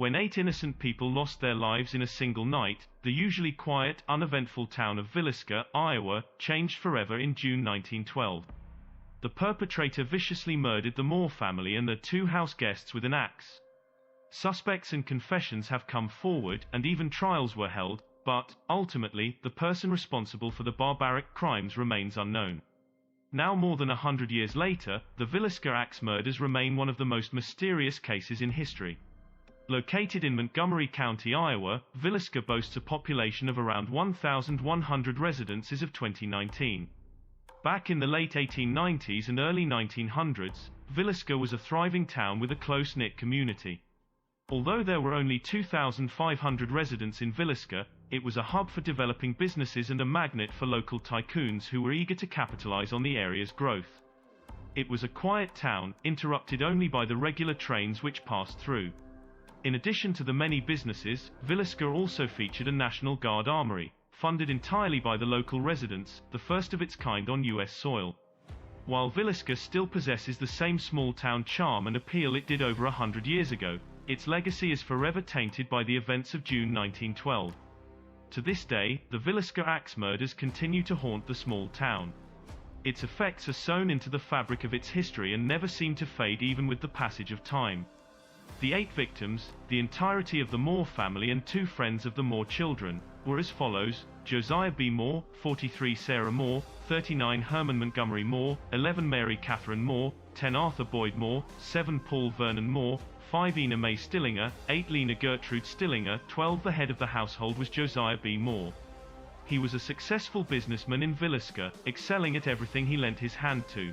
when 8 innocent people lost their lives in a single night, the usually quiet, uneventful town of Villisca, Iowa, changed forever in June 1912. The perpetrator viciously murdered the Moore family and their 2 house guests with an axe. Suspects and confessions have come forward, and even trials were held, but, ultimately, the person responsible for the barbaric crimes remains unknown. Now more than 100 years later, the Villisca axe murders remain one of the most mysterious cases in history. Located in Montgomery County, Iowa, Villisca boasts a population of around 1,100 residents as of 2019. Back in the late 1890s and early 1900s, Villisca was a thriving town with a close-knit community. Although there were only 2,500 residents in Villisca, it was a hub for developing businesses and a magnet for local tycoons who were eager to capitalize on the area's growth. It was a quiet town, interrupted only by the regular trains which passed through. In addition to the many businesses, Villisca also featured a National Guard armory, funded entirely by the local residents, the first of its kind on U.S. soil. While Villisca still possesses the same small-town charm and appeal it did over 100 years ago, its legacy is forever tainted by the events of June 1912. To this day, the Villisca axe murders continue to haunt the small town. Its effects are sewn into the fabric of its history and never seem to fade even with the passage of time. The 8 victims, the entirety of the Moore family and 2 friends of the Moore children, were as follows: Josiah B. Moore, 43 Sarah Moore, 39 Herman Montgomery Moore, 11 Mary Catherine Moore, 10 Arthur Boyd Moore, 7 Paul Vernon Moore, 5 Ina Mae Stillinger, 8 Lena Gertrude Stillinger, 12 The head of the household was Josiah B. Moore. He was a successful businessman in Villisca, excelling at everything he lent his hand to.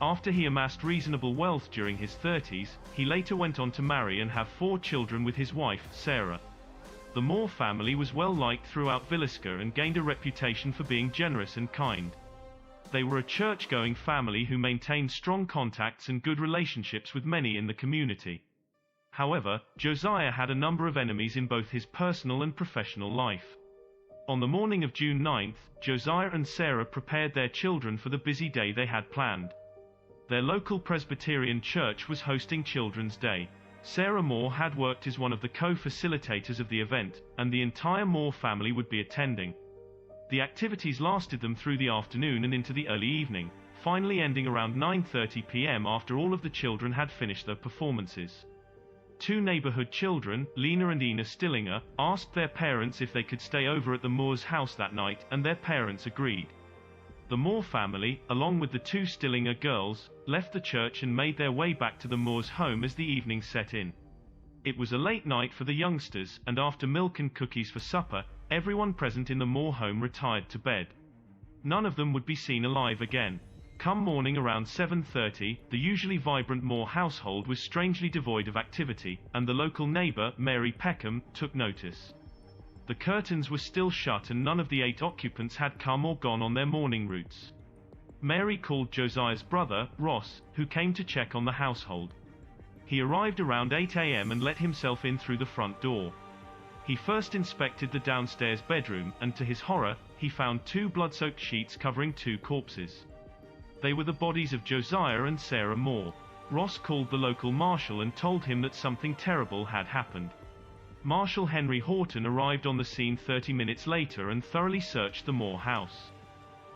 After he amassed reasonable wealth during his 30s, he later went on to marry and have 4 children with his wife, Sarah. The Moore family was well liked throughout Villisca and gained a reputation for being generous and kind. They were a church-going family who maintained strong contacts and good relationships with many in the community. However, Josiah had a number of enemies in both his personal and professional life. On the morning of June 9th, Josiah and Sarah prepared their children for the busy day they had planned. Their local Presbyterian church was hosting Children's Day. Sarah Moore had worked as one of the co-facilitators of the event, and the entire Moore family would be attending. The activities lasted them through the afternoon and into the early evening, finally ending around 9:30 p.m. after all of the children had finished their performances. 2 neighborhood children, Lena and Ina Stillinger, asked their parents if they could stay over at the Moore's house that night, and their parents agreed. The Moore family, along with the 2 Stillinger girls, left the church and made their way back to the Moore's home as the evening set in. It was a late night for the youngsters, and after milk and cookies for supper, everyone present in the Moore home retired to bed. None of them would be seen alive again. Come morning around 7:30, the usually vibrant Moore household was strangely devoid of activity, and the local neighbor, Mary Peckham, took notice. The curtains were still shut and none of the 8 occupants had come or gone on their morning routes. Mary called Josiah's brother, Ross, who came to check on the household. He arrived around 8 a.m. and let himself in through the front door. He first inspected the downstairs bedroom, and to his horror, he found 2 blood-soaked sheets covering 2 corpses. They were the bodies of Josiah and Sarah Moore. Ross called the local marshal and told him that something terrible had happened. Marshal Henry Horton arrived on the scene 30 minutes later and thoroughly searched the Moore house.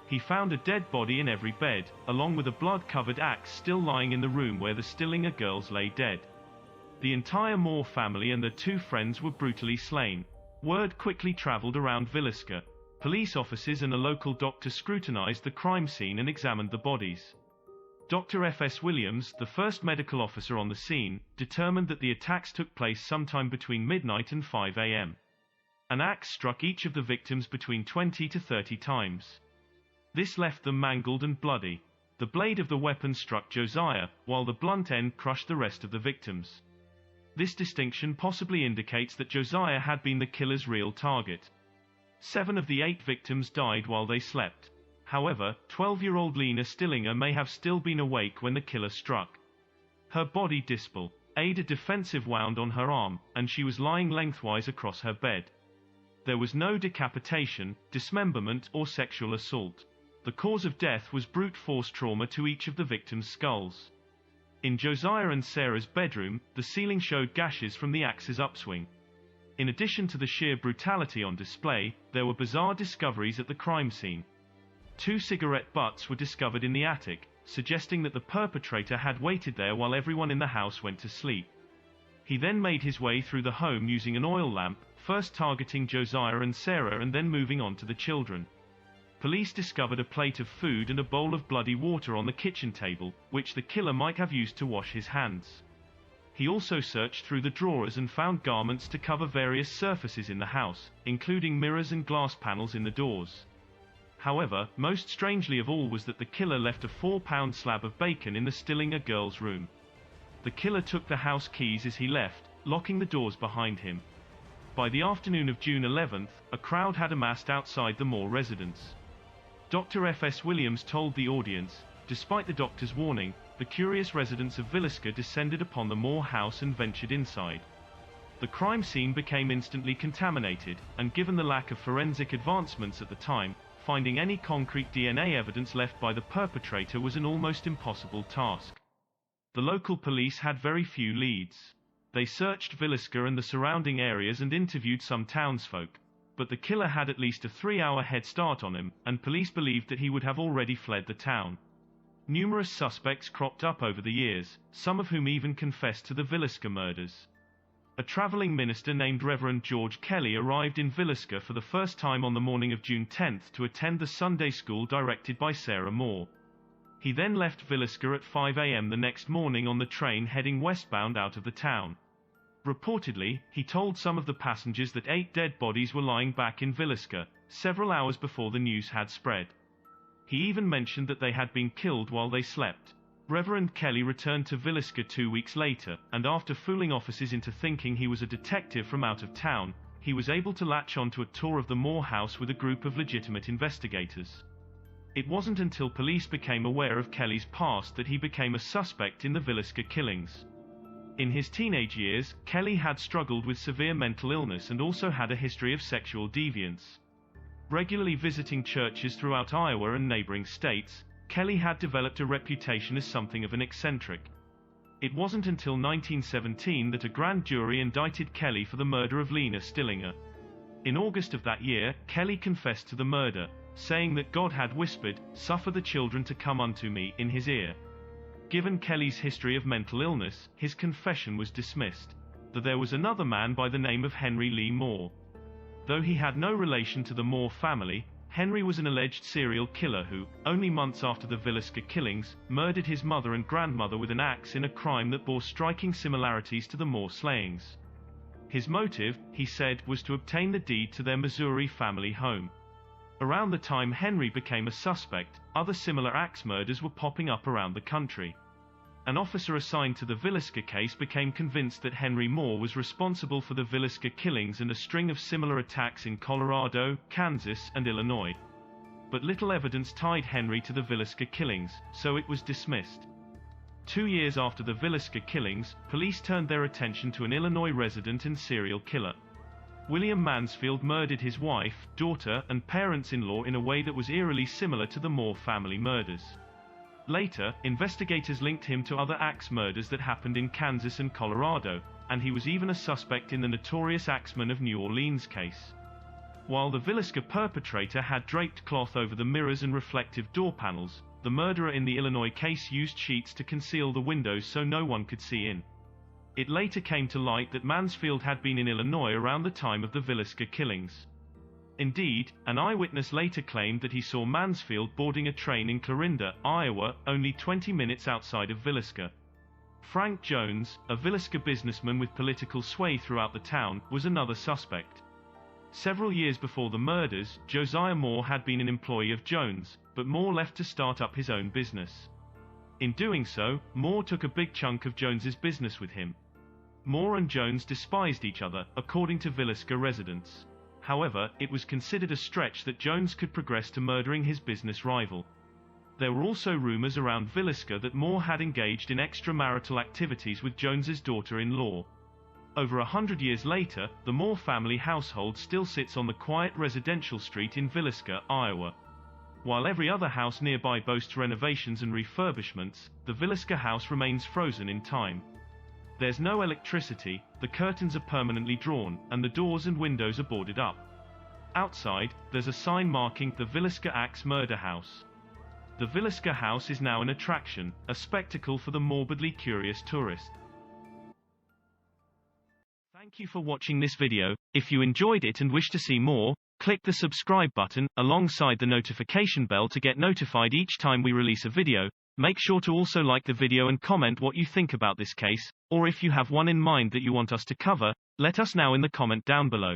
He found a dead body in every bed, along with a blood-covered axe still lying in the room where the Stillinger girls lay dead. The entire Moore family and their 2 friends were brutally slain. Word quickly traveled around Villisca. Police officers and a local doctor scrutinized the crime scene and examined the bodies. Dr. F.S. Williams, the first medical officer on the scene, determined that the attacks took place sometime between midnight and 5 a.m. An axe struck each of the victims between 20 to 30 times. This left them mangled and bloody. The blade of the weapon struck Josiah, while the blunt end crushed the rest of the victims. This distinction possibly indicates that Josiah had been the killer's real target. 7 of the 8 victims died while they slept. However, 12-year-old Lena Stillinger may have still been awake when the killer struck. Her body displayed a defensive wound on her arm, and she was lying lengthwise across her bed. There was no decapitation, dismemberment, or sexual assault. The cause of death was brute force trauma to each of the victims' skulls. In Josiah and Sarah's bedroom, the ceiling showed gashes from the axe's upswing. In addition to the sheer brutality on display, there were bizarre discoveries at the crime scene. 2 cigarette butts were discovered in the attic, suggesting that the perpetrator had waited there while everyone in the house went to sleep. He then made his way through the home using an oil lamp, first targeting Josiah and Sarah and then moving on to the children. Police discovered a plate of food and a bowl of bloody water on the kitchen table, which the killer might have used to wash his hands. He also searched through the drawers and found garments to cover various surfaces in the house, including mirrors and glass panels in the doors. However, most strangely of all was that the killer left a 4-pound slab of bacon in the Stillinger girl's room. The killer took the house keys as he left, locking the doors behind him. By the afternoon of June 11th, a crowd had amassed outside the Moore residence. Dr. F.S. Williams told the audience, despite the doctor's warning, the curious residents of Villisca descended upon the Moore house and ventured inside. The crime scene became instantly contaminated, and given the lack of forensic advancements at the time, finding any concrete DNA evidence left by the perpetrator was an almost impossible task. The local police had very few leads. They searched Villisca and the surrounding areas and interviewed some townsfolk, but the killer had at least a 3-hour head start on him, and police believed that he would have already fled the town. Numerous suspects cropped up over the years, some of whom even confessed to the Villisca murders. A traveling minister named Reverend George Kelly arrived in Villisca for the first time on the morning of June 10th to attend the Sunday school directed by Sarah Moore. He then left Villisca at 5 a.m. the next morning on the train heading westbound out of the town. Reportedly, he told some of the passengers that 8 dead bodies were lying back in Villisca, several hours before the news had spread. He even mentioned that they had been killed while they slept. Reverend Kelly returned to Villisca 2 weeks later, and after fooling officers into thinking he was a detective from out of town, he was able to latch onto a tour of the Moore house with a group of legitimate investigators. It wasn't until police became aware of Kelly's past that he became a suspect in the Villisca killings. In his teenage years, Kelly had struggled with severe mental illness and also had a history of sexual deviance. Regularly visiting churches throughout Iowa and neighboring states, Kelly had developed a reputation as something of an eccentric. It wasn't until 1917 that a grand jury indicted Kelly for the murder of Lena Stillinger. In August of that year, Kelly confessed to the murder, saying that God had whispered, "Suffer the children to come unto me," in his ear. Given Kelly's history of mental illness, his confession was dismissed. Though there was another man by the name of Henry Lee Moore. Though he had no relation to the Moore family, Henry was an alleged serial killer who, only months after the Villisca killings, murdered his mother and grandmother with an axe in a crime that bore striking similarities to the Moore slayings. His motive, he said, was to obtain the deed to their Missouri family home. Around the time Henry became a suspect, other similar axe murders were popping up around the country. An officer assigned to the Villisca case became convinced that Henry Moore was responsible for the Villisca killings and a string of similar attacks in Colorado, Kansas, and Illinois. But little evidence tied Henry to the Villisca killings, so it was dismissed. 2 years after the Villisca killings, police turned their attention to an Illinois resident and serial killer. William Mansfield murdered his wife, daughter, and parents-in-law in a way that was eerily similar to the Moore family murders. Later, investigators linked him to other axe murders that happened in Kansas and Colorado, and he was even a suspect in the notorious Axeman of New Orleans case. While the Villisca perpetrator had draped cloth over the mirrors and reflective door panels, the murderer in the Illinois case used sheets to conceal the windows so no one could see in. It later came to light that Mansfield had been in Illinois around the time of the Villisca killings. Indeed, an eyewitness later claimed that he saw Mansfield boarding a train in Clarinda, Iowa, only 20 minutes outside of Villisca. Frank Jones, a Villisca businessman with political sway throughout the town, was another suspect. Several years before the murders, Josiah Moore had been an employee of Jones, but Moore left to start up his own business. In doing so, Moore took a big chunk of Jones's business with him. Moore and Jones despised each other, according to Villisca residents. However, it was considered a stretch that Jones could progress to murdering his business rival. There were also rumors around Villisca that Moore had engaged in extramarital activities with Jones's daughter-in-law. Over 100 years later, the Moore family household still sits on the quiet residential street in Villisca, Iowa. While every other house nearby boasts renovations and refurbishments, the Villisca house remains frozen in time. There's no electricity, the curtains are permanently drawn, and the doors and windows are boarded up. Outside, there's a sign marking the Villisca Axe Murder House. The Villisca house is now an attraction, a spectacle for the morbidly curious tourist. Thank you for watching this video. If you enjoyed it and wish to see more, click the subscribe button, alongside the notification bell to get notified each time we release a video. Make sure to also like the video and comment what you think about this case, or if you have one in mind that you want us to cover, let us know in the comment down below.